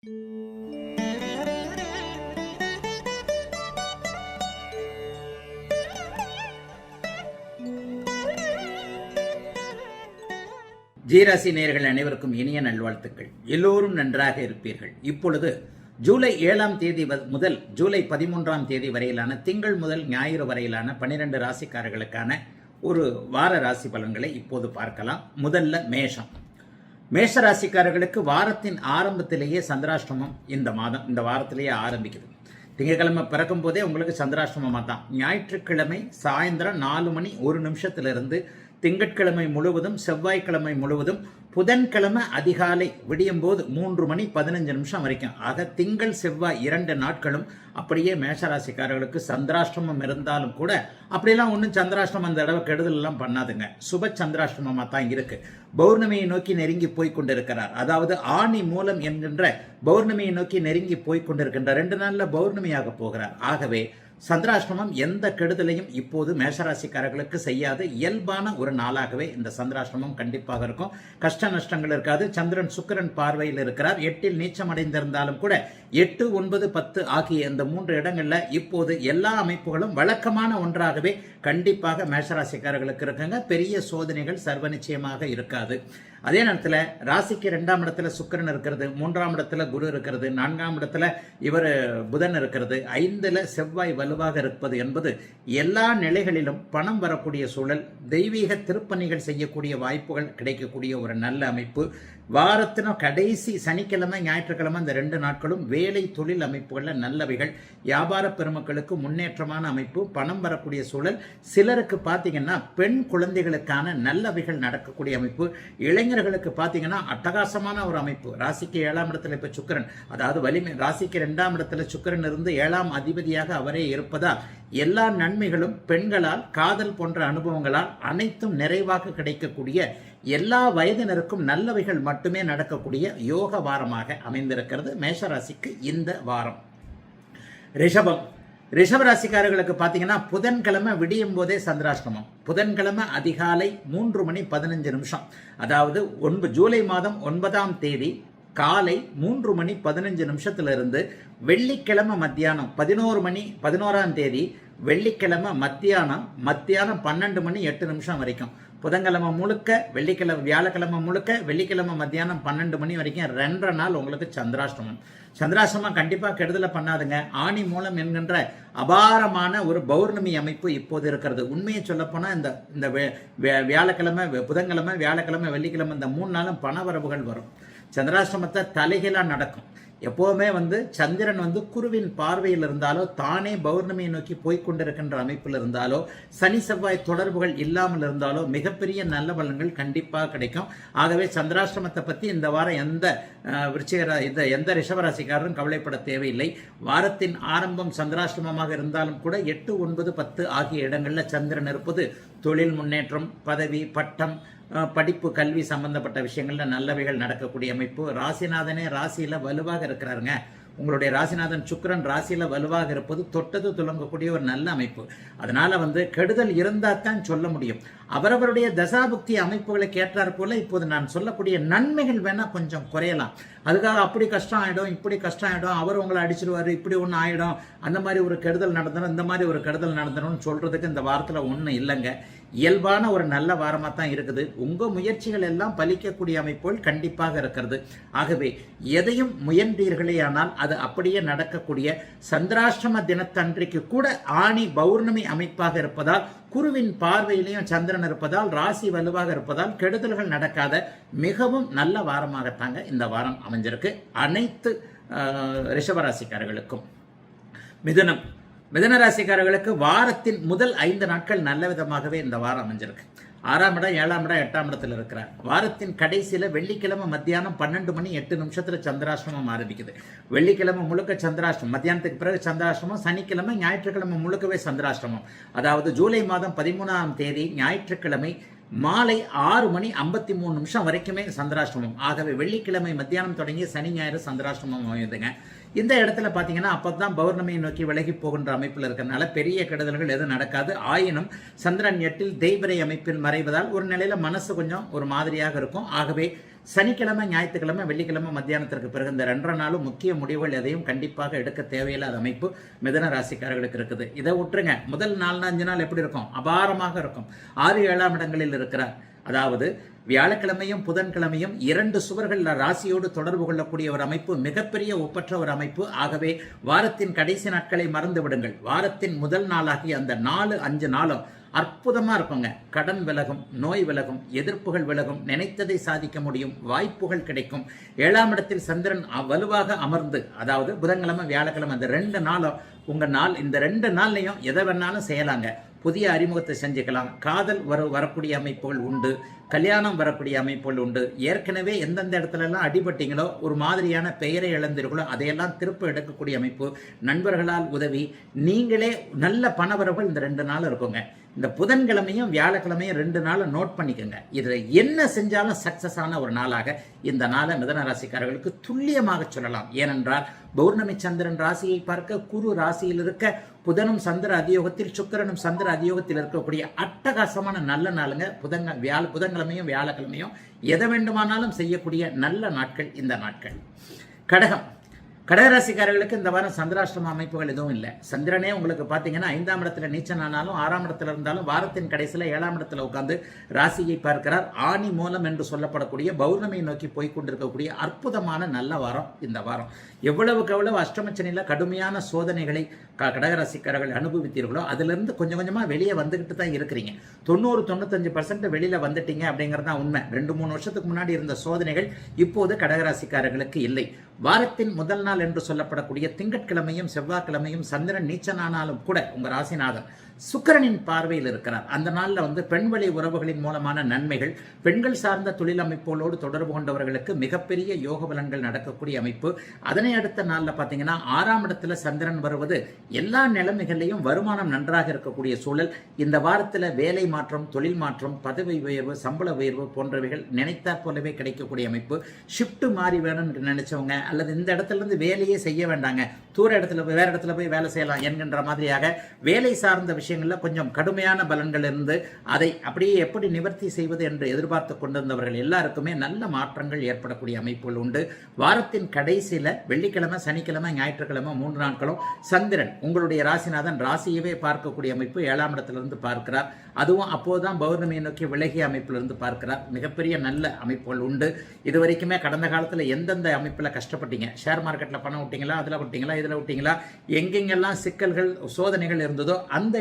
ஜீராசி நேயர்கள் அனைவருக்கும் இனிய நல்வாழ்த்துக்கள். எல்லோரும் நன்றாக இருப்பீர்கள். இப்பொழுது ஜூலை 7ஆம் தேதி முதல் ஜூலை 13ஆம் தேதி வரையிலான திங்கள் முதல் ஞாயிறு வரையிலான 12 ராசிக்காரர்களுக்கான ஒரு வார ராசி பலன்களை இப்போது பார்க்கலாம். முதல்ல மேஷம். மேஷ ராசிக்காரர்களுக்கு வாரத்தின் ஆரம்பத்திலேயே சந்திராஷ்டமம் இந்த வாரத்திலேயே ஆரம்பிக்குது. திங்கட்கிழமை பிறக்கும் போதே உங்களுக்கு சந்திராஷ்டமமாக தான். ஞாயிற்றுக்கிழமை சாயந்தரம் 4:01 திங்கட்கிழமை முழுவதும், செவ்வாய்க்கிழமை முழுவதும், புதன்கிழமை அதிகாலை விடியும் போது 3:15 வரைக்கும். ஆக திங்கள் செவ்வாய் 2 நாட்களும் அப்படியே மேஷராசிக்காரர்களுக்கு சந்திராஷ்டமம் இருந்தாலும் கூட அப்படியெல்லாம் ஒன்றும் சந்திராஷ்டமம் அந்த தடவை கெடுதல் எல்லாம் பண்ணாதுங்க. சுப சந்திராஷ்டமமாக தான் இருக்கு. பௌர்ணமியை நோக்கி நெருங்கி போய்கொண்டிருக்கிறார். அதாவது ஆணி மூலம் என்கின்ற பௌர்ணமியை நோக்கி நெருங்கி போய்கொண்டிருக்கின்ற 2 நாள்ல பௌர்ணமியாக போகிறார். ஆகவே சந்திராஷ்டமம் எந்த கெடுதலையும் இப்போது மேஷராசிக்காரர்களுக்கு செய்யாது. இயல்பான ஒரு நாளாகவே இந்த சந்திராஷ்டமம் கண்டிப்பாக இருக்கும். கஷ்ட நஷ்டங்கள் இருக்காது. சந்திரன் சுக்கிரன் பார்வையில் இருக்கிறார். 8இல் நீச்சம் அடைந்திருந்தாலும் கூட 8, 9, 10 ஆகிய இந்த 3 இடங்கள்ல இப்போது எல்லா அமைப்புகளும் வழக்கமான ஒன்றாகவே கண்டிப்பாக மேஷராசிக்காரர்களுக்கு இருக்குங்க. பெரிய சோதனைகள் சர்வ நிச்சயமாக இருக்காது. அதே நேரத்தில் ராசிக்கு 2ஆம் இடத்துல சுக்கிரன் இருக்கிறது, 3ஆம் இடத்துல குரு இருக்கிறது, 4ஆம் இடத்துல இவர் புதன் இருக்கிறது, 5ல் செவ்வாய் வலுவாக இருப்பது என்பது எல்லா நிலைகளிலும் பணம் வரக்கூடிய சூழல், தெய்வீக திருப்பணிகள் செய்யக்கூடிய வாய்ப்புகள் கிடைக்கக்கூடிய ஒரு நல்ல அமைப்பு. வாரத்தின கடைசி சனிக்கிழமை ஞாயிற்றுக்கிழமை இந்த 2 நாட்களும் வேலை தொழில் அமைப்புகளில் நல்லவைகள். வியாபார பெருமக்களுக்கு முன்னேற்றமான அமைப்பு, பணம் வரக்கூடிய சூழல். சிலருக்கு பார்த்தீங்கன்னா பெண் குழந்தைகளுக்கான நல்லவைகள் நடக்கக்கூடிய அமைப்பு. இளைஞர்களுக்கு பார்த்தீங்கன்னா அட்டகாசமான ஒரு அமைப்பு. ராசிக்கு 7ஆம் இடத்துல இப்போ சுக்கிரன், அதாவது வலிமை, ராசிக்கு 2ஆம் இடத்துல சுக்கிரன் இருந்து 7ஆம் அதிபதியாக அவரே இருப்பதால் எல்லா நன்மைகளும் பெண்களால், காதல் போன்ற அனுபவங்களால் அனைத்தும் நிறைவாக கிடைக்கக்கூடிய, எல்லா வயதினருக்கும் நல்லவைகள் மட்டுமே நடக்கக்கூடிய யோக வாரமாக அமைந்திருக்கிறது மேஷராசிக்கு இந்த வாரம். ரிஷபம். ரிஷபராசிக்காரர்களுக்கு பார்த்தீங்கன்னா புதன்கிழமை விடியும் போதே சந்திராஷ்டமம். புதன்கிழமை அதிகாலை 3:15, அதாவது ஜூலை மாதம் 9ஆம் தேதி காலை 3:15 வெள்ளிக்கிழமை மத்தியானம் 11ஆம் தேதி வெள்ளிக்கிழமை மத்தியானம் 12:08 வரைக்கும். புதன்கிழமை முழுக்க, வியாழக்கிழமை முழுக்க, வெள்ளிக்கிழமை மத்தியானம் 12 வரைக்கும் 2 நாள் உங்களுக்கு சந்திராஷ்டமம். சந்திராஷ்டமம் கண்டிப்பாக கெடுதலை பண்ணாதுங்க. ஆணி மூலம் என்கின்ற அபாரமான ஒரு பௌர்ணமி அமைப்பு இப்போது இருக்கிறது. உண்மையை சொல்லப்போனால் இந்த வியாழக்கிழமை, புதன்கிழமை, வியாழக்கிழமை, வெள்ளிக்கிழமை இந்த 3 நாளும் பணவரவுகள் வரும். சந்திராஷ்டமத்தை தலைகீழாக நடக்கும். எப்போவுமே சந்திரன் குருவின் பார்வையில் இருந்தாலோ, தானே பௌர்ணமியை நோக்கி போய்கொண்டிருக்கின்ற அமைப்பில் இருந்தாலோ, சனி செவ்வாய் தொடர்புகள் இல்லாமல் இருந்தாலோ மிகப்பெரிய நல்ல பலன்கள் கண்டிப்பாக கிடைக்கும். ஆகவே சந்திராஷ்டமத்தை பற்றி இந்த வாரம் எந்த ரிஷபராசிக்காரரும் கவலைப்பட தேவையில்லை. வாரத்தின் ஆரம்பம் சந்திராஷ்டமமாக இருந்தாலும் கூட 8, 9, 10 ஆகிய இடங்களில் சந்திரன் இருப்பது தொழில் முன்னேற்றம், பதவி, பட்டம், படிப்பு, கல்வி சம்பந்தப்பட்ட விஷயங்கள்ல நல்லவைகள் நடக்கக்கூடிய அமைப்பு. ராசிநாதனே ராசியில வலுவாக இருக்கிறாருங்க. உங்களுடைய ராசிநாதன் சுக்கிரன் ராசியில வலுவாக இருப்பது தொட்டது துலங்கக்கூடிய ஒரு நல்ல அமைப்பு. அதனால கெடுதல் இருந்தால் தான் சொல்ல முடியும். அவரவருடைய தசாபுக்தி அமைப்புகளை கேட்டார் போல இப்போது நான் சொல்லக்கூடிய நன்மைகள் வேணா கொஞ்சம் குறையலாம். அதுக்காக அப்படி கஷ்டம் ஆயிடும், இப்படி கஷ்டம் ஆயிடும், அவர் உங்களை அடிச்சிருவாரு, இப்படி ஒன்று ஆயிடும், அந்த மாதிரி ஒரு கெடுதல் நடந்தணும், இந்த மாதிரி ஒரு கெடுதல் நடந்தணும்னு சொல்றதுக்கு இந்த வாரத்தில் ஒன்றும் இல்லைங்க. இயல்பான ஒரு நல்ல வாரமாக தான் இருக்குது. உங்கள் முயற்சிகள் எல்லாம் பலிக்கக்கூடிய அமைப்புகள் கண்டிப்பாக இருக்கிறது. ஆகவே எதையும் முயன்றீர்களே ஆனால் அது அப்படியே நடக்கக்கூடிய சந்திராஷ்டம தினத்தன்றைக்கு கூட ஆணி பௌர்ணமி அமைப்பாக இருப்பதால், குருவின் பார்வையிலையும் சந்திரன் இருப்பதால், ராசி வலுவாக இருப்பதால் கெடுதல்கள் நடக்காத மிகவும் நல்ல வாரமாகத்தாங்க இந்த வாரம் அமைஞ்சிருக்கு அனைத்து ரிஷபராசிக்காரர்களுக்கும். மிதுனம். மிதுன ராசிக்காரர்களுக்கு வாரத்தின் முதல் 5 நாட்கள் நல்ல விதமாகவே இந்த வாரம் அமைஞ்சிருக்கு. 6ஆம் இடம், 7ஆம் இடம், 8ஆம் இடத்துல இருக்கிறார். வாரத்தின் கடைசியில் வெள்ளிக்கிழமை மத்தியானம் 12:08 சந்திராஷ்டமம் ஆரம்பிக்குது. வெள்ளிக்கிழமை முழுக்க சந்திராஷ்டமம், மத்தியானத்துக்கு பிறகு சந்திராஷ்டமம். சனிக்கிழமை, ஞாயிற்றுக்கிழமை முழுக்கவே சந்திராஷ்டமம். அதாவது ஜூலை மாதம் 13ஆம் தேதி ஞாயிற்றுக்கிழமை மாலை 6:53 வரைக்குமே சந்திராஷ்டமம். ஆகவே வெள்ளிக்கிழமை மத்தியானம் தொடங்கி சனி ஞாயிறு சந்திராஷ்டமம் அமையுதுங்க. இந்த இடத்துல பார்த்தீங்கன்னா அப்போதான் பௌர்ணமியை நோக்கி விலகி போகின்ற அமைப்பில் இருக்கிறதுனால பெரிய கெடுதல்கள் எதுவும் நடக்காது. ஆயினும் சந்திரன் 8இல் தேய்பிரை அமைப்பில் மறைவதால் ஒரு நிலையில் மனசு கொஞ்சம் ஒரு மாதிரியாக இருக்கும். ஆகவே சனிக்கிழமை, ஞாயிற்றுக்கிழமை, வெள்ளிக்கிழமை மத்தியானத்திற்கு பிறகு இந்த 2 நாளும் முக்கிய முடிவுகள் எதையும் கண்டிப்பாக எடுக்க தேவையில்லாத அமைப்பு மிதுன ராசிக்காரர்களுக்கு இருக்குது. இதை விட்டுருங்க. முதல் 4-5 நாள் எப்படி இருக்கும்? அபாரமாக இருக்கும். 6, 7ஆம் இடங்களில் இருக்கிறார். அதாவது வியாழக்கிழமையும் புதன்கிழமையும் 2 சுவர்கள் ராசியோடு தொடர்பு கொள்ளக்கூடிய ஒரு அமைப்பு, மிகப்பெரிய ஒப்பற்ற ஒரு அமைப்பு. ஆகவே வாரத்தின் கடைசி நாட்களை மறந்து விடுங்கள். வாரத்தின் முதல் நாளாகிய அந்த 4-5 நாளும் அற்புதமா இருக்குங்க. கடன் விலகும், நோய் விலகும், எதிர்ப்புகள் விலகும், நினைத்ததை சாதிக்க முடியும், வாய்ப்புகள் கிடைக்கும். 7ஆம் இடத்தில் சந்திரன் வலுவாக அமர்ந்து, அதாவது புதன்கிழமை, வியாழக்கிழமை இந்த 2 நாளும் உங்க நாள், இந்த 2 நாள்லையும் எதை வேணாலும் செய்யலாங்க. புதிய அறிமுகத்தை செஞ்சுக்கலாம். காதல் வரக்கூடிய அமைப்புகள் உண்டு. கல்யாணம் வரக்கூடிய அமைப்புகள் உண்டு. ஏற்கனவே எந்தெந்த இடத்துல எல்லாம் அடிபட்டீங்களோ, ஒரு மாதிரியான பெயரை இழந்தீர்களோ, அதையெல்லாம் திருப்ப எடுக்கக்கூடிய அமைப்பு. நண்பர்களால் உதவி, நீங்களே நல்ல பணவரவுகள் இந்த 2 நாள் இருக்குங்க. இந்த புதன்கிழமையும் வியாழக்கிழமையும் 2 நாள் நோட் பண்ணிக்கோங்க. இதுல என்ன செஞ்சாலும் சக்சஸ் ஆன ஒரு நாளாக இந்த நாளை மிதுன ராசிக்காரர்களுக்கு துல்லியமாக சொல்லலாம். ஏனென்றால் பௌர்ணமி சந்திரன் ராசியை பார்க்க, குரு ராசியில் இருக்க, புதனும் சந்திர அதியோகத்தில், சுக்கிரனும் சந்திர அதியோகத்தில் இருக்கக்கூடிய அட்டகாசமான நல்ல நாளுங்க. புதன்கிழமையும் வியாழக்கிழமையும் எதை வேண்டுமானாலும் செய்யக்கூடிய நல்ல நாட்கள் இந்த நாட்கள். கடகராசிக்காரர்களுக்கு இந்த வாரம் சந்திராஷ்டம அமைப்புகள் எதுவும் இல்லை. சந்திரனே உங்களுக்கு பார்த்தீங்கன்னா 5ஆம் இடத்துல நீச்சனானாலும், 6ஆம் இடத்துல இருந்தாலும், வாரத்தின் கடைசியில் 7ஆம் இடத்துல உட்கார்ந்து ராசியை பார்க்கிறார். ஆணி மூலம் என்று சொல்லப்படக்கூடிய பௌர்ணமியை நோக்கி போய்கொண்டிருக்கக்கூடிய அற்புதமான நல்ல வாரம் இந்த வாரம். எவ்வளவுக்கு எவ்வளவு அஷ்டமச்சனியில் கடுமையான சோதனைகளை கடகராசிக்காரர்கள் அனுபவித்தீர்களோ, அதிலிருந்து கொஞ்சம் கொஞ்சமாக வெளியே வந்துகிட்டு தான் இருக்கிறீங்க. 90-95% வெளியில வந்துட்டீங்க அப்படிங்கிறது தான் உண்மை. 2-3 வருஷத்துக்கு முன்னாடி இருந்த சோதனைகள் இப்போது கடகராசிக்காரர்களுக்கு இல்லை. வாரத்தின் முதல் நாள் என்று சொல்லப்படக்கூடிய திங்கட்கிழமையும் செவ்வாய்க்கிழமையும் சந்திரன் நீச்சனானாலும் கூட உங்க ராசிநாதன் சுக்கிரனின் பார்வையில் இருக்கிறார். அந்த நாளில் பெண்வழி உறவுகளின் மூலமான நன்மைகள், பெண்கள் சார்ந்த தொழில் அமைப்புகளோடு தொடர்பு கொண்டவர்களுக்கு மிகப்பெரிய யோக பலன்கள் நடக்கக்கூடிய அமைப்பு. அதனை அடுத்த நாளில் பார்த்தீங்கன்னா 6ஆம் இடத்துல சந்திரன் வருவது எல்லா நிலைமைகளிலையும் வருமானம் நன்றாக இருக்கக்கூடிய சூழல். இந்த வாரத்தில் வேலை மாற்றம், தொழில் மாற்றம், பதவி உயர்வு, சம்பள உயர்வு போன்றவைகள் நினைத்தாற் போலவே கிடைக்கக்கூடிய அமைப்பு. ஷிஃப்ட் மாறி வேணும்னு நினைச்சவங்க, அல்லது இந்த இடத்துல இருந்து வேலையே செய்ய வேண்டாங்க, தூர இடத்துல போய் வேற இடத்துல போய் வேலை செய்யலாம் என்கின்ற மாதிரியாக வேலை சார்ந்த விஷயங்கள்ல கொஞ்சம் கடுமையான பலன்கள் இருந்து அதை அப்படியே எப்படி நிவர்த்தி செய்வது என்று எதிர்பார்த்து கொண்டிருந்தவர்கள் எல்லாருக்குமே நல்ல மாற்றங்கள் ஏற்படக்கூடிய அமைப்புகள் உண்டு. வாரத்தின் கடைசியில வெள்ளிக்கிழமை, சனிக்கிழமை, ஞாயிற்றுக்கிழமை 3 நாட்களும் சந்திரன் உங்களுடைய ராசிநாதன் ராசியவே பார்க்கக்கூடிய அமைப்பு 7ஆம் இடத்திலிருந்து பார்க்கிறார். அதுவும் அப்போதுதான் பௌர்ணமியை நோக்கி விலகிய அமைப்பிலிருந்து பார்க்கிறார். மிகப்பெரிய நல்ல அமைப்புகள் உண்டு. இது வரைக்குமே கடந்த காலத்தில் எந்தெந்த அமைப்பில் கஷ்டப்பட்டீங்க, ஷேர் மார்க்கெட்டில் பணம் விட்டீங்களா, அதில் விட்டீங்களா, இதில் விட்டீங்களா, எங்கெங்கெல்லாம் சிக்கல்கள் சோதனைகள் இருந்ததோ அந்த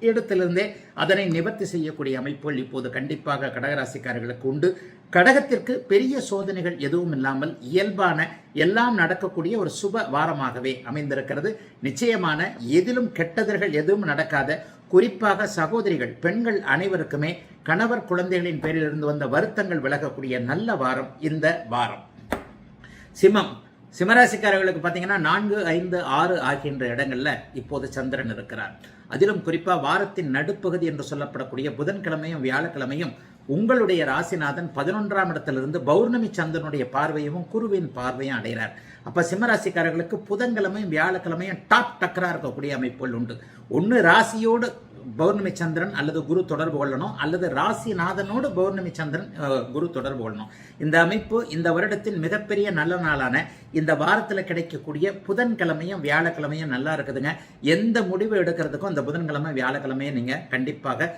இடத்திலிருந்தே அதனை நிவர்த்தி செய்யக்கூடிய அமைப்புகள் இப்போது கண்டிப்பாக கடகராசிக்காரர்களுக்கு உண்டு. கடகத்திற்கு பெரிய சோதனைகள் எதுவும் இல்லாமல் இயல்பான எல்லாம் நடக்கக்கூடிய ஒரு சுப வாரமாகவே அமைந்திருக்கிறது. நிச்சயமான எதிலும் கெட்டதர்கள் எதுவும் நடக்காத, குறிப்பாக சகோதரிகள், பெண்கள் அனைவருக்குமே கணவர் குழந்தைகளின் பேரில் இருந்து வந்த வருத்தங்கள் விலகக்கூடிய நல்ல வாரம் இந்த வாரம். சிம்மராசிக்காரர்களுக்கு பார்த்தீங்கன்னா 4, 5, 6 ஆகின்ற இடங்கள்ல இப்போது சந்திரன் இருக்கிறார். அதிலும் குறிப்பாக வாரத்தின் நடுப்பகுதி என்று சொல்லப்படக்கூடிய புதன்கிழமையும் வியாழக்கிழமையும் உங்களுடைய ராசிநாதன் 11ஆம் இடத்திலிருந்து பௌர்ணமி சந்திரனுடைய பார்வையும் குருவின் பார்வையும் அடைகிறார். அப்ப சிம்மராசிக்காரர்களுக்கு புதன்கிழமையும் வியாழக்கிழமையும் டாப் டக்கரா இருக்கக்கூடிய அமைப்புகள் உண்டு. ஒன்று ராசியோடு பௌர்ணமி சந்திரன் அல்லது குரு தொடர்பு கொள்ளணும், அல்லது ராசிநாதனோடு பௌர்ணமி சந்திரன் குரு தொடர்பு கொள்ளணும். இந்த அமைப்பு இந்த வருடத்தின் மிகப்பெரிய நல்ல நாளான இந்த வாரத்தில் கிடைக்கக்கூடிய புதன்கிழமையும் வியாழக்கிழமையும் நல்லா இருக்குதுங்க. எந்த முடிவு எடுக்கிறதுக்கும் இந்த புதன்கிழமை வியாழக்கிழமையை நீங்க கண்டிப்பாக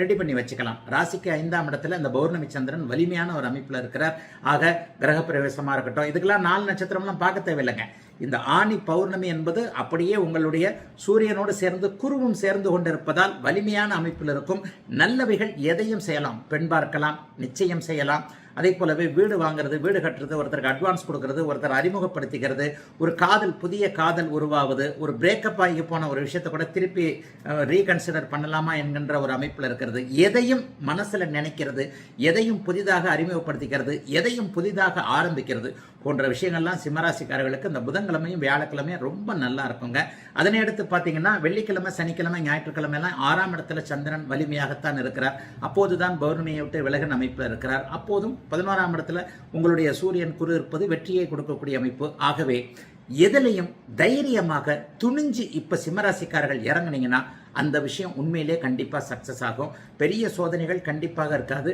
ரெடி பண்ணி வச்சுக்கலாம். ராசிக்கு 5ஆம் இடத்துல இந்த பௌர்ணமி சந்திரன் வலிமையான ஒரு அமைப்புல இருக்கிறார். ஆக கிரக பிரவேசமா இருக்கட்டும், இதுக்கெல்லாம் 4 நட்சத்திரம்லாம் பார்க்க தேவையில்லைங்க. இந்த ஆணி பௌர்ணமி என்பது அப்படியே உங்களுடைய சூரியனோடு சேர்ந்து குருவும் சேர்ந்து கொண்டிருப்பதால் வலிமையான அமைப்பில் இருக்கும். நல்லவைகள் எதையும் செய்யலாம். பெண் பார்க்கலாம், நிச்சயம் செய்யலாம். அதே போலவே வீடு வாங்குறது, வீடு கட்டுறது, ஒருத்தருக்கு அட்வான்ஸ் கொடுக்கறது, ஒருத்தர் அறிமுகப்படுத்திக்கிறது, ஒரு காதல், புதிய காதல் உருவாவது, ஒரு பிரேக்கப் ஆகி போன ஒரு விஷயத்தை கூட திருப்பி ரீகன்சிடர் பண்ணலாமா என்கின்ற ஒரு அமைப்பில் இருக்கிறது. எதையும் மனசுல நினைக்கிறது, எதையும் புதிதாக அறிமுகப்படுத்திக்கிறது, எதையும் புதிதாக ஆரம்பிக்கிறது போன்ற விஷயங்கள்லாம் சிம்மராசிக்காரர்களுக்கு இந்த புதன்கிழமையும் வியாழக்கிழமையும் ரொம்ப நல்லா இருக்குங்க. அதனை எடுத்து பார்த்தீங்கன்னா வெள்ளிக்கிழமை, சனிக்கிழமை, ஞாயிற்றுக்கிழமை எல்லாம் 6ஆம் இடத்துல சந்திரன் வலிமையாகத்தான் இருக்கிறார். அப்போதுதான் பௌர்ணமியை விட்டு விலகன் அமைப்பில் இருக்கிறார். அப்போதும் 11ஆம் இடத்துல உங்களுடைய சூரியன் குரு இருப்பது வெற்றியை கொடுக்கக்கூடிய அமைப்பு. ஆகவே எதிலையும் தைரியமாக துணிஞ்சு இப்ப சிம்மராசிக்காரர்கள் இறங்குனீங்கன்னா அந்த விஷயம் உண்மையிலே கண்டிப்பாக சக்ஸஸ் ஆகும். பெரிய சோதனைகள் கண்டிப்பாக இருக்காது.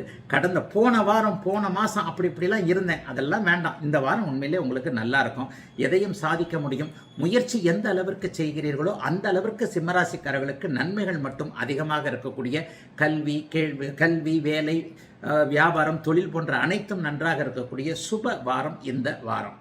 போன வாரம் போன மாதம் இப்படிலாம் இருந்தேன், அதெல்லாம் வேண்டாம். இந்த வாரம் உண்மையிலே உங்களுக்கு நல்லா இருக்கும். எதையும் சாதிக்க முடியும். முயற்சி எந்த அளவிற்கு செய்கிறீர்களோ அந்த அளவிற்கு சிம்மராசிக்காரர்களுக்கு நன்மைகள் மட்டும் அதிகமாக இருக்கக்கூடிய கல்வி, வேலை, வியாபாரம், தொழில் போன்ற அனைத்தும் நன்றாக இருக்கக்கூடிய சுப வாரம் இந்த வாரம்.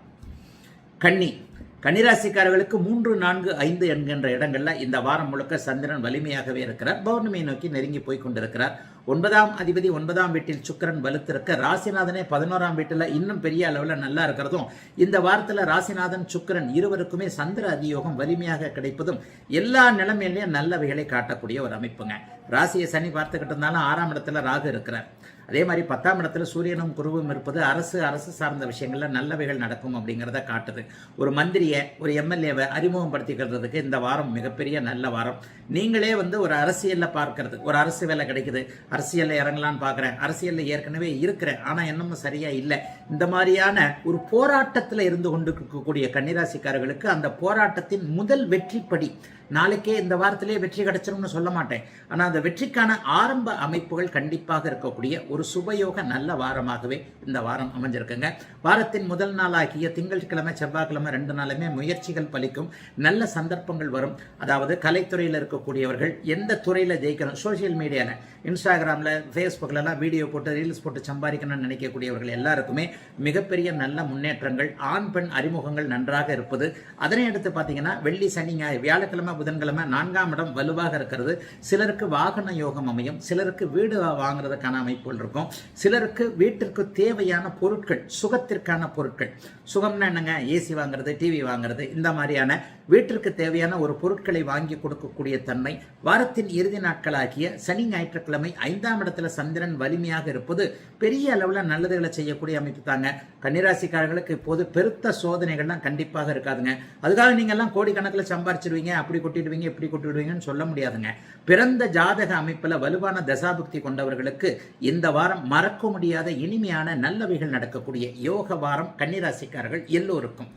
கன்னிராசிக்காரர்களுக்கு 3, 4, 5 என்கின்ற இடங்கள்ல இந்த வாரம் முழுக்க சந்திரன் வலிமையாகவே இருக்கிறார். பௌர்ணமியை நோக்கி நெருங்கி போய் கொண்டிருக்கிறார். 9ஆம் அதிபதி 9ஆம் வீட்டில் சுக்கிரன் வலுத்திருக்க, ராசிநாதனே 11ஆம் வீட்டில் இன்னும் பெரிய அளவில் நல்லா இருக்கிறதும், இந்த வாரத்தில் ராசிநாதன் சுக்கிரன் இருவருக்குமே சந்திர அதியோகம் வலிமையாக கிடைப்பதும் எல்லா நிலைமையிலையும் நல்லவைகளை காட்டக்கூடிய ஒரு அமைப்புங்க. ராசியை சனி பார்த்துக்கிட்டு இருந்தாலும் 6ஆம் இடத்துல ராகு இருக்கிறார். அதே மாதிரி 10ஆம் இடத்துல சூரியனும் குருவும் இருப்பது அரசு சார்ந்த விஷயங்கள்ல நல்லவைகள் நடக்கும் அப்படிங்கிறத காட்டுது. ஒரு மந்திரியை, ஒரு எம்எல்ஏவை அறிமுகப்படுத்திக்கிறதுக்கு இந்த வாரம் மிகப்பெரிய நல்ல வாரம். நீங்களே ஒரு அரசியலில் பார்க்கறது, ஒரு அரசு வேலை கிடைக்குது, அரசியலில் இறங்கலான்னு பார்க்குறேன், அரசியலில் ஏற்கனவே இருக்கிறேன் ஆனால் என்னமும் சரியா இல்லை, இந்த மாதிரியான ஒரு போராட்டத்தில் இருந்து கொண்டு இருக்கக்கூடிய கன்னிராசிக்காரர்களுக்கு அந்த போராட்டத்தின் முதல் வெற்றிப்படி நாளைக்கே இந்த வாரத்திலே வெற்றி கிடைச்சிரும்னு சொல்ல மாட்டேன், ஆனால் அந்த வெற்றிக்கான ஆரம்ப அமைப்புகள் கண்டிப்பாக இருக்கக்கூடிய ஒரு சுபயோக நல்ல வாரமாகவே இந்த வாரம் அமைஞ்சிருக்குங்க. வாரத்தின் முதல் நாளாகிய திங்கட்கிழமை, செவ்வாய்க்கிழமை 2 நாளுமே முயற்சிகள் பலிக்கும், நல்ல சந்தர்ப்பங்கள் வரும். அதாவது கலைத்துறையில் இருக்கக்கூடியவர்கள் எந்த துறையில் ஜெயிக்கணும், சோசியல் மீடியாவில், இன்ஸ்டாகிராமில், ஃபேஸ்புக்கிலலாம் வீடியோ போட்டு ரீல்ஸ் போட்டு சம்பாதிக்கணும்னு நினைக்கக்கூடியவர்கள் எல்லாருக்குமே மிகப்பெரிய நல்ல முன்னேற்றங்கள், ஆண் பெண் அறிமுகங்கள் நன்றாக இருப்பது. அதனை அடுத்து பார்த்தீங்கன்னா வெள்ளி, சனி, ஞாயிறு, வியாழக்கிழமை, புதன்கிழமை 4ஆம் இடம் வலுவாக இருக்கிறது. சிலருக்கு வாகன யோகம் அமையும், சிலருக்கு வீடு வாங்குறதுக்கான அமைப்புகள் இருக்கும், சிலருக்கு வீட்டிற்கு தேவையான பொருட்கள், சுகத்திற்கான பொருட்கள், சுகம்னா என்னங்க, ஏசி வாங்குறது, டிவி வாங்குறது, இந்த மாதிரியான வீட்டிற்கு தேவையான ஒரு பொருட்களை வாங்கி கொடுக்கக்கூடிய தன்மை. வாரத்தின் இறுதி நாட்களாகிய சனி, ஞாயிற்றுக்கிழமை 5ஆம் இடத்துல சந்திரன் வலிமையாக இருப்பது பெரிய அளவில் நல்லதுகளை செய்யக்கூடிய அமைப்பு தாங்க. கன்னிராசிக்காரர்களுக்கு இப்போது பெருத்த சோதனைகள்லாம் கண்டிப்பாக இருக்காதுங்க. அதுக்காக நீங்க எல்லாம் கோடிக்கணக்கில் சம்பாரிச்சிருவீங்க, அப்படி கொட்டிடுவீங்க, இப்படி கொட்டிடுவீங்கன்னு சொல்ல முடியாதுங்க. பிறந்த ஜாதக அமைப்பில் வலுவான தசாபுக்தி கொண்டவர்களுக்கு இந்த வாரம் மறக்க முடியாத இனிமையான நல்லவைகள் நடக்கக்கூடிய யோக வாரம் கன்னிராசிக்காரர்கள் எல்லோருக்கும்.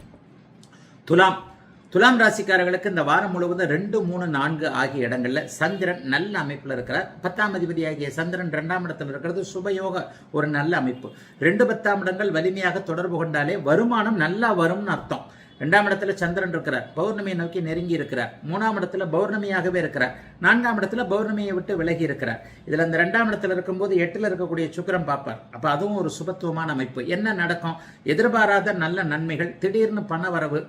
துலாம் ராசிக்காரர்களுக்கு இந்த வாரம் முழுவதும் 2, 3, 4 ஆகிய இடங்கள்ல சந்திரன் நல்ல அமைப்புல இருக்கிறார். 10ஆம் அதிபதி ஆகிய சந்திரன் 2ஆம் இடத்துல இருக்கிறது சுபயோக ஒரு நல்ல அமைப்பு. 2, 10ஆம் இடங்கள் வலிமையாக தொடர்பு கொண்டாலே வருமானம் நல்லா வரும்னு அர்த்தம். 2ஆம் இடத்துல சந்திரன் இருக்கிறார், பௌர்ணமியை நோக்கி நெருங்கி இருக்கிறார். 3ஆம் இடத்துல பௌர்ணமியாகவே இருக்கிறார். 4ஆம் இடத்துல பௌர்ணமியை விட்டு விலகி இருக்கிறார். இதுல இந்த 2ஆம் இடத்துல இருக்கும்போது 8ல் இருக்கக்கூடிய சுக்கிரன் பார்ப்பார். அப்ப அதுவும் ஒரு சுபத்துவமான அமைப்பு. என்ன நடக்கும்? எதிர்பாராத நல்ல நன்மைகள், திடீர்னு பண வரவு.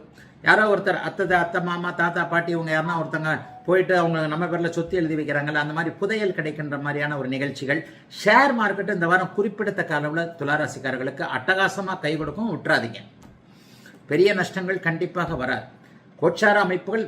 யாரோ ஒருத்தர் அத்தை மாமா, தாத்தா, பாட்டி, இவங்க யாருன்னா ஒருத்தங்க போயிட்டு அவங்க நம்ம பேரில் சொத்து எழுதி வைக்கிறாங்கல்ல, அந்த மாதிரி புதையல் கிடைக்கின்ற மாதிரியான ஒரு நிகழ்ச்சிகள். ஷேர் மார்க்கெட்டு இந்த வாரம் குறிப்பிடத்தக்க அளவில் துளாராசிக்காரர்களுக்கு அட்டகாசமாக கை கொடுக்கும், விட்டுறாதீங்க. பெரிய நஷ்டங்கள் கண்டிப்பாக வராது. கோச்சார அமைப்புகள்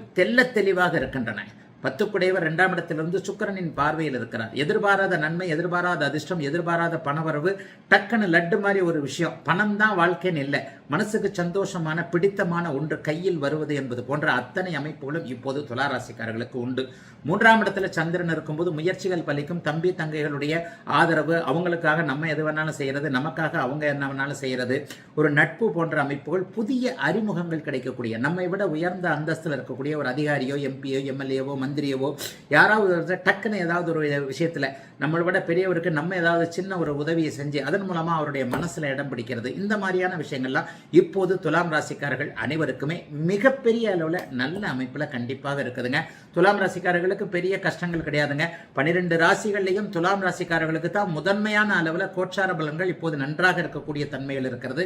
தெளிவாக இருக்கின்றன. 10 2ஆம் இடத்திலிருந்து சுக்கிரனின் பார்வையில் இருக்கிறார். எதிர்பாராத நன்மை, எதிர்பாராத அதிர்ஷ்டம், எதிர்பாராத பணவரவு, டக்குன்னு லட்டு மாதிரி ஒரு விஷயம். பணம் தான் வாழ்க்கைன்னு இல்லை, மனசுக்கு சந்தோஷமான பிடித்தமான ஒன்று கையில் வருவது என்பது போன்ற அத்தனை அமைப்புகளும் இப்போது துளாராசிக்காரர்களுக்கு உண்டு. 3ஆம் இடத்துல சந்திரன் இருக்கும்போது முயற்சிகள் பலிக்கும். தம்பி தங்கைகளுடைய ஆதரவு, அவங்களுக்காக நம்ம எது வேணாலும் செய்யறது, நமக்காக அவங்க என்ன வேணாலும் செய்யறது, ஒரு நட்பு போன்ற அமைப்புகள், புதிய அறிமுகங்கள் கிடைக்கக்கூடிய, நம்மை விட உயர்ந்த அந்தஸ்தில் இருக்கக்கூடிய ஒரு அதிகாரியோ, எம்பியோ, எம்எல்ஏவோ, மந்திரியவோ, யாராவது டக்குன்னு ஏதாவது ஒரு விஷயத்துல நம்மளை விட பெரியவருக்கு நம்ம ஏதாவது சின்ன ஒரு உதவியை செஞ்சு அதன் மூலமா அவருடைய மனசுல இடம் பிடிக்கிறது. இந்த மாதிரியான விஷயங்கள்லாம் இப்போது துலாம் ராசிக்காரர்கள் அனைவருக்குமே மிகப்பெரிய அளவுல நல்ல அமைப்புல கண்டிப்பாக இருக்குதுங்க. துலாம் ராசிக்காரர்களுக்கு பெரிய கஷ்டங்கள் கிடையாதுங்க. 12 ராசிகள்லையும் துலாம் ராசிக்காரர்களுக்கு தான் முதன்மையான அளவுல கோச்சார பலன்கள் இப்போது நன்றாக இருக்கக்கூடிய தன்மைகள் இருக்கிறது.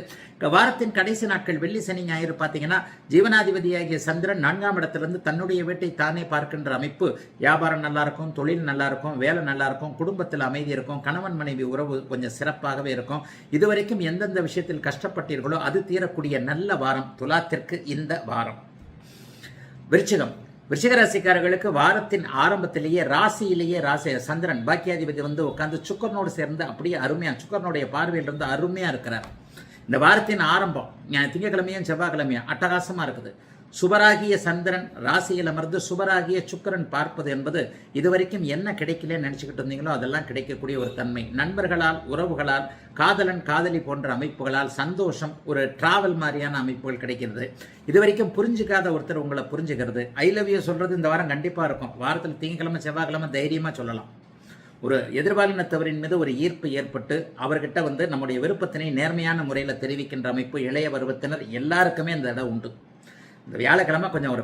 வாரத்தின் கடைசி நாட்கள் வெள்ளி, சனி, ஞாயிறு பார்த்தீங்கன்னா ஜீவனாதிபதியாகிய சந்திரன் 4ஆம் இடத்திலிருந்து தன்னுடைய வீட்டை தானே பார்க்கின்ற அமைப்பு. வியாபாரம் நல்லா இருக்கும், தொழில் நல்லா இருக்கும், வேலை நல்லா இருக்கும், குடும்பத்தில் அமைதி இருக்கும், கணவன் மனைவி உறவு கொஞ்சம் சிறப்பாகவே இருக்கும். இதுவரைக்கும் எந்தெந்த விஷயத்தில் கஷ்டப்பட்டீர்களோ அது தீரக்கூடிய நல்ல வாரம் துலாத்திற்கு இந்த வாரம். விருச்சிக ராசிக்காரர்களுக்கு வாரத்தின் ஆரம்பத்திலேயே ராசியிலேயே சந்திரன் பாக்கியாதிபதி உட்கார்ந்து சுக்கரனோடு சேர்ந்து அப்படியே அருமையா, சுக்கரனுடைய பார்வையில் இருந்து அருமையா இருக்கிறார். இந்த வாரத்தின் ஆரம்பம் திங்கட்கிழமையும் செவ்வாய்க்கிழமையும் அட்டகாசமா இருக்குது. சுபராகிய சந்திரன் ராசியில் அமர்ந்து சுபராகிய சுக்கிரன் பார்ப்பது என்பது இதுவரைக்கும் என்ன கிடைக்கலன்னு நினைச்சுக்கிட்டு இருந்தீங்களோ அதெல்லாம் கிடைக்கக்கூடிய ஒரு தன்மை. நண்பர்களால், உறவுகளால், காதலன் காதலி போன்ற அமைப்புகளால் சந்தோஷம், ஒரு டிராவல் மாதிரியான அமைப்புகள் கிடைக்கிறது. இதுவரைக்கும் புரிஞ்சுக்காத ஒருத்தர் உங்களை புரிஞ்சுக்கிறது. ஐ லவ் யூ சொல்றது இந்த வாரம் கண்டிப்பா இருக்கும். வாரத்தில் திங்கக்கிழமை செவ்வாய்க்கிழமை தைரியமா சொல்லலாம். ஒரு எதிர்பாலினத்தவரின் மீது ஒரு ஈர்ப்பு ஏற்பட்டு அவர்கிட்ட நம்முடைய விருப்பத்தினை நேர்மையான முறையில் தெரிவிக்கின்ற அமைப்பு இளைய பருவத்தினர் எல்லாருக்குமே இந்த இடம் உண்டு. இந்த வியாழக்கிழமை கொஞ்சம் ஒரு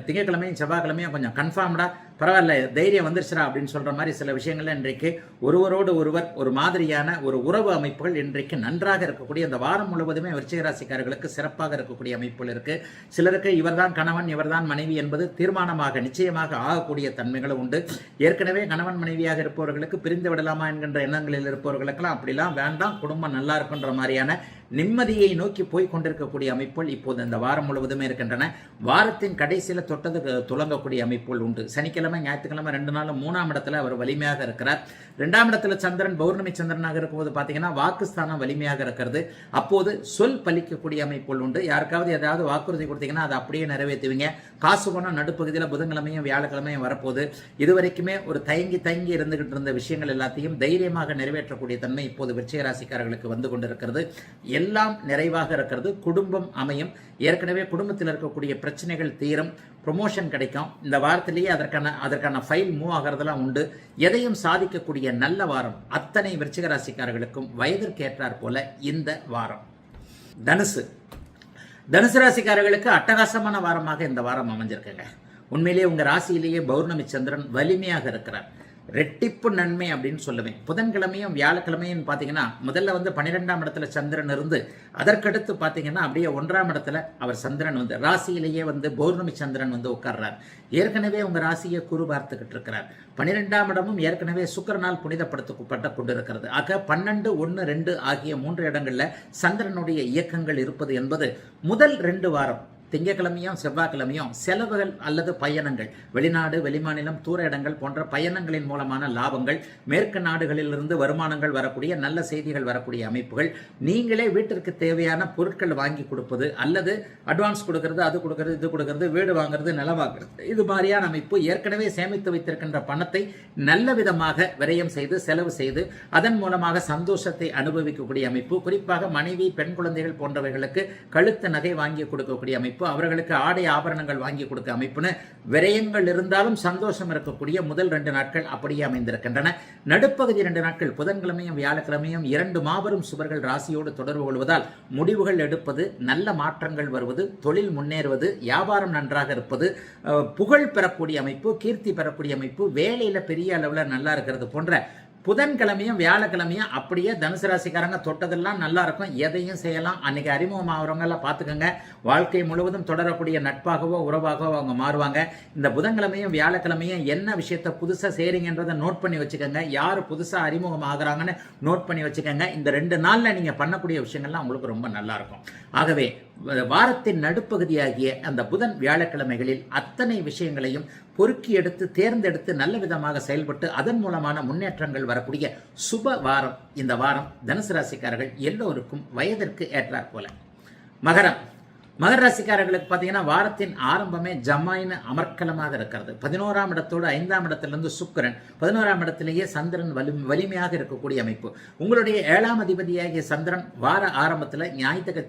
திங்கக்கிழமையும் செவ்வாய்க்கிழமையும் கொஞ்சம் கன்ஃபார்ம்டாக பரவாயில்ல தைரியம் வந்துருச்சுரா அப்படின்னு சொல்கிற மாதிரி சில விஷயங்கள்ல இன்றைக்கு ஒருவரோடு ஒருவர் ஒரு மாதிரியான ஒரு உறவு அமைப்புகள் இன்றைக்கு நன்றாக இருக்கக்கூடிய இந்த வாரம் முழுவதுமே விருச்சிக ராசிக்காரர்களுக்கு சிறப்பாக இருக்கக்கூடிய அமைப்புகள் இருக்குது. சிலருக்கு இவர்தான் கணவன் இவர்தான் மனைவி என்பது தீர்மானமாக நிச்சயமாக ஆகக்கூடிய தன்மைகளும் உண்டு. ஏற்கனவே கணவன் மனைவியாக இருப்பவர்களுக்கு பிரிந்து விடலாமா என்கின்ற எண்ணங்களில் இருப்பவர்களுக்கெல்லாம் அப்படிலாம் வேண்டாம், குடும்பம் நல்லா இருக்குன்ற மாதிரியான நிம்மதியை நோக்கி போய் கொண்டிருக்கக்கூடிய அமைப்புகள் இப்போது இந்த வாரம் முழுவதுமே இருக்கின்றன. வாரத்தின் கடைசியில் தொட்டது துளங்கக்கூடிய அமைப்புகள் உண்டு. சனிக்கிழமை ஞாயிற்றுக்கிழமை 2 நாள் 3ஆம் இடத்துல அவர் வலிமையாக இருக்கிறார். 2ஆம் இடத்துல சந்திரன் பௌர்ணமி சந்திரனாக இருக்கும்போது பார்த்தீங்கன்னா வாக்குஸ்தானம் வலிமையாக இருக்கிறது. அப்போது சொல் பலிக்கக்கூடிய அமைப்புகள் உண்டு. யாருக்காவது ஏதாவது வாக்குறுதி கொடுத்தீங்கன்னா அதை அப்படியே நிறைவேற்றுவீங்க. காசு பணம் நடுப்பகுதியில் புதன்கிழமையும் வியாழக்கிழமையும் வரப்போகுது. இதுவரைக்குமே ஒரு தயங்கி இருந்துகிட்டு இருந்த விஷயங்கள் எல்லாத்தையும் தைரியமாக நிறைவேற்றக்கூடிய தன்மை இப்போது விருச்சிக ராசிக்காரர்களுக்கு வந்து கொண்டிருக்கிறது. எல்லாம் நிறைவாக இருக்கிறது. குடும்பம் அமையும். ஏற்கனவே குடும்பத்தில் இருக்கக்கூடிய பிரச்சனைகள் தீரும். ப்ரொமோஷன் கிடைக்கும். இந்த வாரத்திலேயே அதற்கான ஃபைல் மூவ் ஆகிறதுலாம் உண்டு. எதையும் சாதிக்கக்கூடிய நல்ல வாரம் அத்தனை விருச்சிக ராசிக்காரர்களுக்கும் வயதிற்கேற்றார் போல இந்த வாரம். தனுசு ராசிக்காரர்களுக்கு அட்டகாசமான வாரமாக இந்த வாரம் அமைஞ்சிருக்குங்க. உண்மையிலேயே உங்க ராசியிலேயே பௌர்ணமி சந்திரன் வலிமையாக இருக்கிறார். ரெட்டிப்பு நன்மை அப்படின்னு சொல்லுவேன். புதன்கிழமையும் வியாழக்கிழமையும் பார்த்தீங்கன்னா முதல்ல 12ஆம் இடத்துல சந்திரன் இருந்து அதற்கடுத்து பார்த்தீங்கன்னா அப்படியே 1ஆம் இடத்துல அவர் சந்திரன் ராசியிலேயே பௌர்ணமி சந்திரன் உட்கார்றார். ஏற்கனவே உங்க ராசியை குரு பார்த்துக்கிட்டு இருக்கிறார். 12ஆம் இடமும் ஏற்கனவே சுக்கிரனால் புனிதப்படுத்தப்பட்டு கொண்டிருக்கிறது. ஆக 12, 1, 2 ஆகிய 3 இடங்கள்ல சந்திரனுடைய இயக்கங்கள் இருப்பது என்பது முதல் 2 வாரம் திங்கக்கிழமையும் செவ்வாய்க்கிழமையும் செலவுகள் அல்லது பயணங்கள், வெளிநாடு வெளிமாநிலம் தூர இடங்கள் போன்ற பயணங்களின் மூலமான லாபங்கள், மேற்கு நாடுகளிலிருந்து வருமானங்கள் வரக்கூடிய நல்ல செய்திகள் வரக்கூடிய அமைப்புகள், நீங்களே வீட்டிற்கு தேவையான பொருட்கள் வாங்கி கொடுப்பது அல்லது அட்வான்ஸ் கொடுக்கறது, அது கொடுக்கறது, இது கொடுக்கறது, வீடு வாங்குறது, நிலம் வாங்குறது, இது மாதிரியான அமைப்பு ஏற்கனவே சேமித்து வைத்திருக்கின்ற பணத்தை நல்ல விதமாக விரயம் செய்து செலவு செய்து அதன் மூலமாக சந்தோஷத்தை அனுபவிக்கக்கூடிய அமைப்பு. குறிப்பாக மனைவி பெண் குழந்தைகள் போன்றவைகளுக்கு கழுத்து நகை வாங்கி கொடுக்கக்கூடிய அமைப்பு, அவர்களுக்கு ஆடை ஆபரணங்கள் வாங்கி கொடுக்க அமைப்புன்னு விரயங்கள் இருந்தாலும் சந்தோஷம் இருக்கக்கூடிய முதல் 2 நாட்கள் அப்படியே அமைந்திருக்கின்றன. நடுப்பகுதி 2 நாட்கள் புதன்கிழமையும் வியாழக்கிழமையும் 2 மாபெரும் சுவர்கள் ராசியோடு தொடர்பு கொள்வதால் முடிவுகள் எடுப்பது, நல்ல மாற்றங்கள் வருவது, தொழில் முன்னேறுவது, வியாபாரம் நன்றாக இருப்பது, புகழ் பெறக்கூடிய அமைப்பு, கீர்த்தி பெறக்கூடிய அமைப்பு, வேலையில பெரிய அளவில் நல்லா இருக்கிறது போன்ற புதன்கிழமையும் வியாழக்கிழமையும் அப்படியே தனுசு ராசிக்காரங்க தொட்டதெல்லாம் நல்லா இருக்கும். எதையும் செய்யலாம். அன்னைக்கு அறிமுகம் ஆகிறவங்கெல்லாம் பார்த்துக்கோங்க. வாழ்க்கை முழுவதும் தொடரக்கூடிய நட்பாகவோ உறவாகவோ அவங்க மாறுவாங்க. இந்த புதன்கிழமையும் வியாழக்கிழமையும் என்ன விஷயத்த புதுசாக செய்றீங்கன்றதை நோட் பண்ணி வச்சுக்கோங்க. யார் புதுசாக அறிமுகம் ஆகுறாங்கன்னு நோட் பண்ணி வச்சுக்கோங்க. இந்த 2 நாளில் நீங்கள் பண்ணக்கூடிய விஷயங்கள்லாம் உங்களுக்கு ரொம்ப நல்லா இருக்கும். ஆகவே வாரத்தின் நடுப்பகுதியாகிய அந்த புதன் வியாழக்கிழமைகளில் அத்தனை விஷயங்களையும் பொறுக்கி எடுத்து தேர்ந்தெடுத்து நல்ல விதமாக செயல்பட்டு அதன் மூலமான முன்னேற்றங்கள் வரக்கூடிய சுப வாரம் இந்த வாரம். தனுசு ராசிக்காரர்கள் எல்லோருக்கும் வயதிற்கு ஏற்றார் போல. மகர ராசிக்காரர்களுக்கு பார்த்தீங்கன்னா வாரத்தின் ஆரம்பமே ஜமாயின அமர்க்கலமாக இருக்கிறது. 11ஆம் இடத்தோடு 5ஆம் இடத்திலிருந்து சுக்கிரன், 11ஆம் இடத்திலேயே சந்திரன் வலிமையாக இருக்கக்கூடிய அமைப்பு. உங்களுடைய 7ஆம் அதிபதியாகிய சந்திரன் வார ஆரம்பத்தில்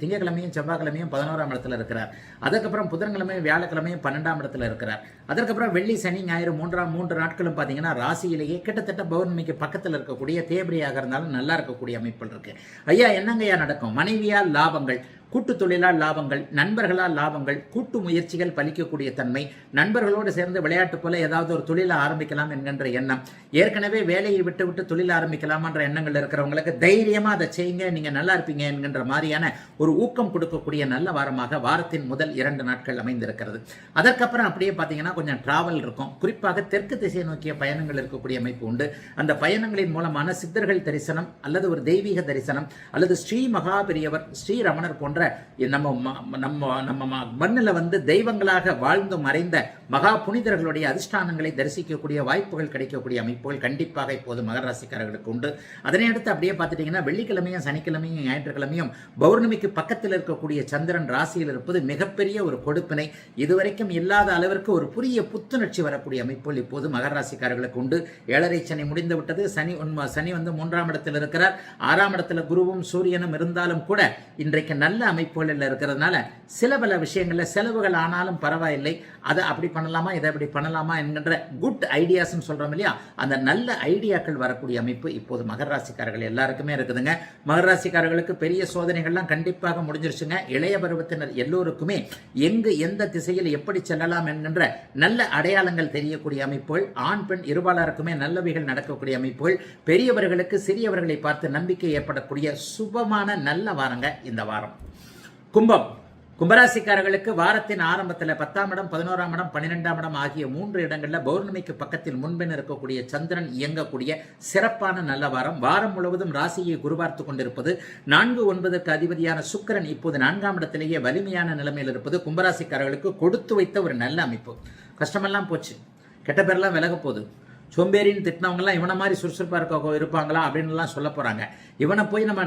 திங்கக்கிழமையும் செவ்வாய்க்கிழமையும் 11ஆம் இடத்துல இருக்கிறார். அதுக்கப்புறம் புதன்கிழமையும் வியாழக்கிழமையும் 12ஆம் இடத்துல இருக்கிறார். அதற்கப்புறம் வெள்ளி சனி ஞாயிறு 3 நாட்களும் பார்த்தீங்கன்னா ராசியிலேயே கிட்டத்தட்ட பௌர்ணமிக்கு பக்கத்தில் இருக்கக்கூடிய தேபிரியாக இருந்தாலும் நல்லா இருக்கக்கூடிய அமைப்புகள் இருக்கு. ஐயா என்னங்கய்யா நடக்கும்? மனைவியால் லாபங்கள், கூட்டு தொழிலால் லாபங்கள், நண்பர்களால் லாபங்கள், கூட்டு முயற்சிகள் பலிக்கக்கூடிய தன்மை, நண்பர்களோடு சேர்ந்து விளையாட்டு போல ஏதாவது ஒரு தொழிலை ஆரம்பிக்கலாம் என்கின்ற எண்ணம், ஏற்கனவே வேலையை விட்டு தொழில் ஆரம்பிக்கலாமான்ற எண்ணங்கள் இருக்கிறவங்களுக்கு தைரியமா அதை செய்யுங்க, நீங்க நல்லா இருப்பீங்க என்கின்ற மாதிரியான ஒரு ஊக்கம் கொடுக்கக்கூடிய நல்ல வாரமாக வாரத்தின் முதல் 2 நாட்கள் அமைந்திருக்கிறது. அதற்கப்புறம் அப்படியே பார்த்தீங்கன்னா கொஞ்சம் டிராவல் இருக்கும். குறிப்பாக தெற்கு திசை நோக்கிய பயணங்கள் இருக்கக்கூடிய அமைப்பு உண்டு. அந்த பயணங்களின் மூலமான சித்தர்கள் தரிசனம் அல்லது ஒரு தெய்வீக தரிசனம் அல்லது ஸ்ரீ மகாபெரியவர், ஸ்ரீ ரமணர் போன்ற நம்ம மண்ணில் தெய்வங்களாக வாழ்ந்து மறைந்த மகா புனிதர்களுடைய அதிஷ்டானங்களை தரிசிக்கக்கூடிய வாய்ப்புகள் கிடைக்கக்கூடிய அமைப்புகள் கண்டிப்பாக இப்போது மகர ராசிக்காரர்களுக்கு உண்டு. அதனை அடுத்து அப்படியே பார்த்துட்டீங்கன்னா வெள்ளிக்கிழமையும் சனிக்கிழமையும் ஞாயிற்றுக்கிழமையும் பௌர்ணமிக்கு பக்கத்தில் இருக்கக்கூடிய சந்திரன் ராசியில் இருப்பது மிகப்பெரிய ஒரு கொடுப்பினை. இதுவரைக்கும் இல்லாத அளவிற்கு ஒரு புதிய புத்துணர்ச்சி வரக்கூடிய அமைப்புகள் இப்போது மகர ராசிக்காரர்களுக்கு உண்டு. 7.5 சனி முடிந்து விட்டது. சனி வந்து 3ஆம் இடத்தில் இருக்கிறார். 6ஆம் இடத்துல குருவும் சூரியனும் இருந்தாலும் கூட இன்றைக்கு நல்ல அமைப்புகளில் இருக்கிறதுனால சில பல விஷயங்கள்ல செலவுகள் ஆனாலும் பரவாயில்லை, அதை அப்படி பண்ணலாமா இதை அப்படி பண்ணலாமா என்கின்ற குட் ஐடியாஸ் சொல்றோம் இல்லையா, அந்த நல்ல ஐடியாக்கள் வரக்கூடிய அமைப்பு இப்போது மகர ராசிக்காரர்கள் எல்லாருக்குமே இருக்குதுங்க. மகர ராசிக்காரர்களுக்கு பெரிய சோதனைகள்லாம் கண்டிப்பாக முடிஞ்சிருச்சுங்க. இளைய பருவத்தினர் எல்லோருக்குமே எங்கு எந்த திசையில் எப்படி செல்லலாம் என்கின்ற நல்ல அடையாளங்கள் தெரியக்கூடிய அமைப்புகள், ஆண் பெண் இருபாலருக்குமே நல்லவைகள் நடக்கக்கூடிய அமைப்புகள், பெரியவர்களுக்கு சிறியவர்களை பார்த்து நம்பிக்கை ஏற்படக்கூடிய சுபமான நல்ல வாரங்க இந்த வாரம். கும்பராசிக்காரர்களுக்கு வாரத்தின் ஆரம்பத்தில் 10ஆம் இடம், 11ஆம் இடம், 12ஆம் இடம் ஆகிய 3 இடங்களில் பௌர்ணமிக்கு பக்கத்தில் முன்பின் இருக்கக்கூடிய சந்திரன் இயங்கக்கூடிய சிறப்பான நல்ல வாரம். வாரம் முழுவதும் ராசியை குருபார்த்து கொண்டிருப்பது 4-9க்கு அதிபதியான சுக்கிரன் இப்போது 4ஆம் இடத்திலேயே வலிமையான நிலைமையில் இருப்பது கும்பராசிக்காரர்களுக்கு கொடுத்து வைத்த ஒரு நல்ல அமைப்பு. கஷ்டமெல்லாம் போச்சு, கெட்ட பேரெல்லாம் விலக போகுது. சோம்பேறின்னு திட்டினவங்கலாம் இவனை மாதிரி சுறுசுறுப்பாக இருப்பாங்களா அப்படின்லாம் சொல்ல போகிறாங்க. இவனை போய் நம்ம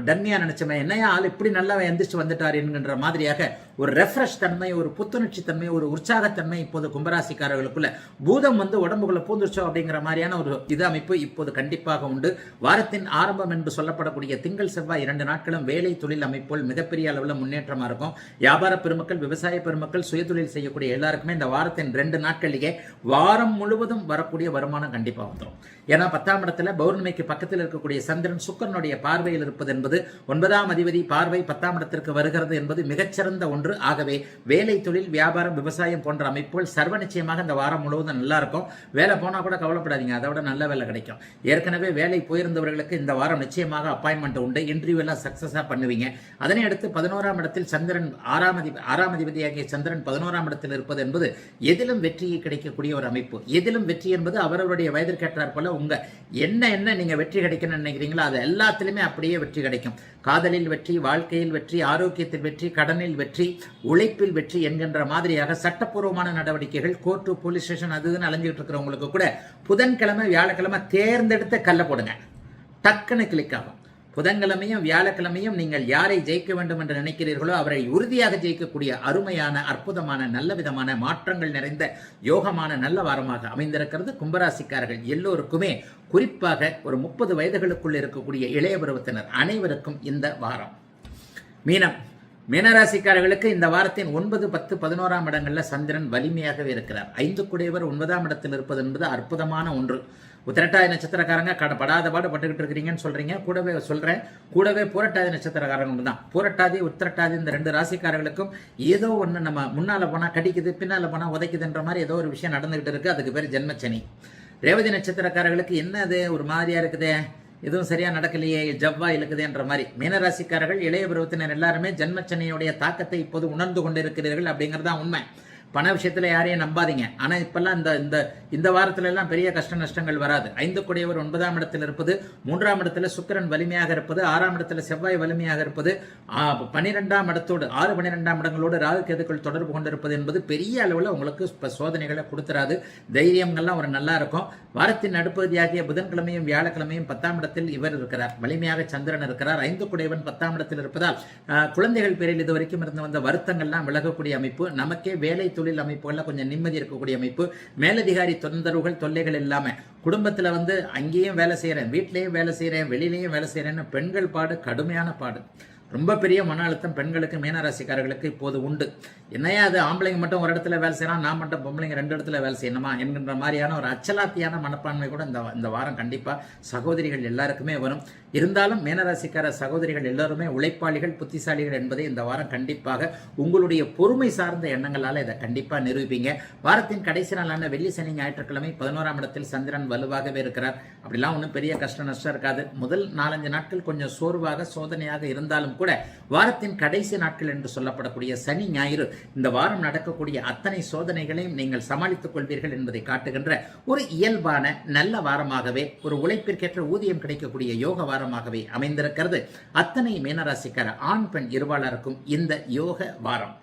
டம்மியாக நினச்சோமே, என்னையா ஆள் இப்படி நல்லா எந்திரிச்சு வந்துட்டார் என்கின்ற மாதிரியாக ஒரு ரெஃப்ரெஷ் தன்மை, ஒரு புத்துணர்ச்சி தன்மை, ஒரு உற்சாகத்தன்மை இப்போது கும்பராசிக்காரர்களுக்குள்ள பூதம் வந்து உடம்புக்குள்ள பூந்துருச்சோ அப்படிங்கிற மாதிரியான ஒரு இது அமைப்பு இப்போது கண்டிப்பாக உண்டு. வாரத்தின் ஆரம்பம் என்று சொல்லப்படக்கூடிய திங்கள் செவ்வாய் 2 நாட்களும் வேலை தொழில் அமைப்புகள் மிகப்பெரிய அளவில் முன்னேற்றமாக இருக்கும். வியாபார பெருமக்கள், விவசாய பெருமக்கள், சுயதொழில் செய்யக்கூடிய எல்லாருக்குமே இந்த வாரத்தின் 2 நாட்களிலேயே வாரம் முழுவதும் வரக்கூடிய வருமானம் கண்டிப்பாக வந்துடும். ஏன்னா 10ஆம் இடத்துல பௌர்ணமிக்கு பக்கத்தில் இருக்கக்கூடிய சந்திரன் சுக்கிரனுடைய பார்வையில் இருப்பது என்பது 9ஆம் அதிபதி பார்வை 10ஆம் இடத்திற்கு வருகிறது என்பது மிகச்சிறந்த ஒன்று. ஆகவே வேலை தொழில் வியாபாரம் விவசாயம் போன்ற அமைப்புகள் சர்வ நிச்சயமாக இந்த வாரம் முழுவதும் நல்லா இருக்கும். வேலை போனா கூட கவலைப்படாதீங்க, அதை விட நல்ல வேலை கிடைக்கும். ஏற்கனவே வேலை போயிருந்தவர்களுக்கு இந்த வாரம் நிச்சயமாக அப்பாயின்மெண்ட் உண்டு. இன்டர்வியூ எல்லாம் சக்சஸா பண்ணுவீங்க. அதனை அடுத்து 11ஆம் இடத்தில் சந்திரன் 6ஆம் அதிபதியாகிய சந்திரன் 11ஆம் இடத்தில் இருப்பது என்பது எதிலும் வெற்றியை கிடைக்கக்கூடிய ஒரு அமைப்பு. எதிலும் வெற்றி என்பது அவரவருடைய வயதிற்கேற்றார் போல உங்க என்ன நீங்க வெற்றி கிடைக்கணும்னு நினைக்கிறீங்களோ அது எல்லாத்திலுமே அப்படியே வெற்றி கிடைக்கும். காதலில் வெற்றி, வாழ்க்கையில் வெற்றி, ஆரோக்கியத்தில் வெற்றி, கடனில் வெற்றி, உழைப்பில் வெற்றி என்கின்ற மாதிரியாக சட்டப்பூர்வமான நடவடிக்கைகள், கோர்ட்டு, போலீஸ் ஸ்டேஷன் அதுன்னு அலைஞ்சிட்டு இருக்கிறவங்களுக்கு கூட புதன்கிழமை வியாழக்கிழமை தேர்ந்தெடுத்த கல்ல போடுங்க, டக்குன்னு கிளிக் ஆகும். புதன்கிழமையும் வியாழக்கிழமையும் நீங்கள் யாரை ஜெயிக்க வேண்டும் என்று நினைக்கிறீர்களோ அவரை உறுதியாக ஜெயிக்கக்கூடிய அருமையான அற்புதமான நல்ல விதமான மாற்றங்கள் நிறைந்த யோகமான நல்ல வாரமாக அமைந்திருக்கிறது. கும்பராசிக்காரர்கள் எல்லோருக்குமே குறிப்பாக ஒரு 30 வயதுகளுக்குள் இருக்கக்கூடிய இளைய பருவத்தினர் அனைவருக்கும் இந்த வாரம். மீனராசிக்காரர்களுக்கு இந்த வாரத்தின் 9, 10, 11ஆம் இடங்களில் சந்திரன் வலிமையாகவே இருக்கிறார். 5 குடையவர் 9ஆம் இடத்தில் இருப்பது என்பது அற்புதமான ஒன்று. உத்திரட்டாதி நட்சத்திரக்காரங்க படாத பாடு பட்டுக்கிட்டு இருக்கிறீங்கன்னு சொல்றீங்க. கூடவே பூரட்டாதி நட்சத்திரக்காரங்க தான். பூரட்டாதி உத்திரட்டாதி இந்த 2 ராசிக்காரர்களுக்கும் ஏதோ ஒன்று நம்ம முன்னால போனா கடிக்குது, பின்னால போனா உதைக்குதுன்ற மாதிரி ஏதோ ஒரு விஷயம் நடந்துகிட்டு இருக்கு. அதுக்கு பேர் ஜென்மச்சனி. ரேவதி நட்சத்திரக்காரர்களுக்கு என்னது ஒரு மாதிரியா இருக்குதே, எதுவும் சரியா நடக்கலையே, ஜவ்வா இழுக்குதுன்ற மாதிரி. மீனராசிக்காரர்கள் இளைய பருவத்தினர் எல்லாருமே ஜென்மச்சனியுடைய தாக்கத்தை இப்போது உணர்ந்து கொண்டிருக்கிறீர்கள் அப்படிங்கிறதான் உண்மை. பண விஷயத்துல யாரையும் நம்பாதீங்க. ஆனா இப்பெல்லாம் இந்த வாரத்துல எல்லாம் பெரிய கஷ்ட நஷ்டங்கள் வராது. 5 குடையவர் 9ஆம் இடத்தில் இருப்பது, 3ஆம் இடத்துல சுக்கிரன் வலிமையாக இருப்பது, 6ஆம் இடத்துல செவ்வாய் வலிமையாக இருப்பது, 12ஆம் இடத்தோடு 6, 12ஆம் இடங்களோடு ராகு கேதுக்கள் தொடர்பு கொண்டிருப்பது என்பது பெரிய அளவில் உங்களுக்கு இப்ப சோதனைகளை கொடுத்துறாது. தைரியங்கள்லாம் ஒரு நல்லா இருக்கும். வாரத்தின் நடுப்பகுதியாகிய புதன்கிழமையும் வியாழக்கிழமையும் 10ஆம் இடத்தில் இவர் இருக்கிறார், வலிமையாக சந்திரன் இருக்கிறார். 5 குடையவன் 10ஆம் இடத்தில் இருப்பதால் குழந்தைகள் பேரில் இதுவரைக்கும் இருந்து வந்த வருத்தங்கள்லாம் விலகக்கூடிய அமைப்பு. நமக்கே வேலை தொழில் அமைப்புகள்ல கொஞ்சம் நிம்மதி இருக்கக்கூடிய அமைப்பு. மேலதிகாரி தொந்தரவுகள் தொல்லைகள் இல்லாம குடும்பத்துல அங்கேயும் வேலை செய்யறேன், வீட்லயும் வேலை செய்யறேன், வெளியிலையும் வேலை செய்யறேன்னு பெண்கள் பாடு கடுமையான பாடு. ரொம்ப பெரிய மன அழுத்தம் பெண்களுக்கு, மீனராசிக்காரர்களுக்கு இப்போது உண்டு. என்னையா அது ஆம்பளைங்க மட்டும் ஒரு இடத்துல வேலை செய்யலாம், நான் மட்டும் பொம்பளைங்க 2 இடத்துல வேலை செய்யணுமா என்கின்ற மாதிரியான ஒரு அச்சலாத்தியான மனப்பான்மை கூட இந்த வாரம் கண்டிப்பா சகோதரிகள் எல்லாருக்குமே வரும். இருந்தாலும் மீனராசிக்கார சகோதரிகள் எல்லாருமே உழைப்பாளிகள், புத்திசாலிகள் என்பதை இந்த வாரம் கண்டிப்பாக உங்களுடைய பொறுமை சார்ந்த எண்ணங்களால இதை கண்டிப்பா நிரூபிப்பீங்க. வாரத்தின் கடைசி நாளான வெள்ளி சனி ஞாயிற்றுக்கிழமை 11ஆம் இடத்தில் சந்திரன் வலுவாகவே இருக்கிறார். அப்படிலாம் ஒன்றும் பெரிய கஷ்ட நஷ்டம் இருக்காது. முதல் 4-5 நாட்கள் கொஞ்சம் சோர்வாக சோதனையாக இருந்தாலும் கூட வாரத்தின் கடைசி நாட்கள் என்று சொல்லப்படக்கூடிய சனி ஞாயிறு இந்த வாரம் நடக்கக்கூடிய அத்தனை சோதனைகளையும் நீங்கள் சமாளித்துக் கொள்வீர்கள் என்பதை காட்டுகின்ற ஒரு இயல்பான நல்ல வாரமாகவே, ஒரு உழைப்பிற்கேற்ற ஊதியம் கிடைக்கக்கூடிய யோக வாரமாகவே அமைந்திருக்கிறது. அத்தனை மீனராசிக்கார ஆண் பெண் இருபாலருக்கும் இந்த யோக வாரம்.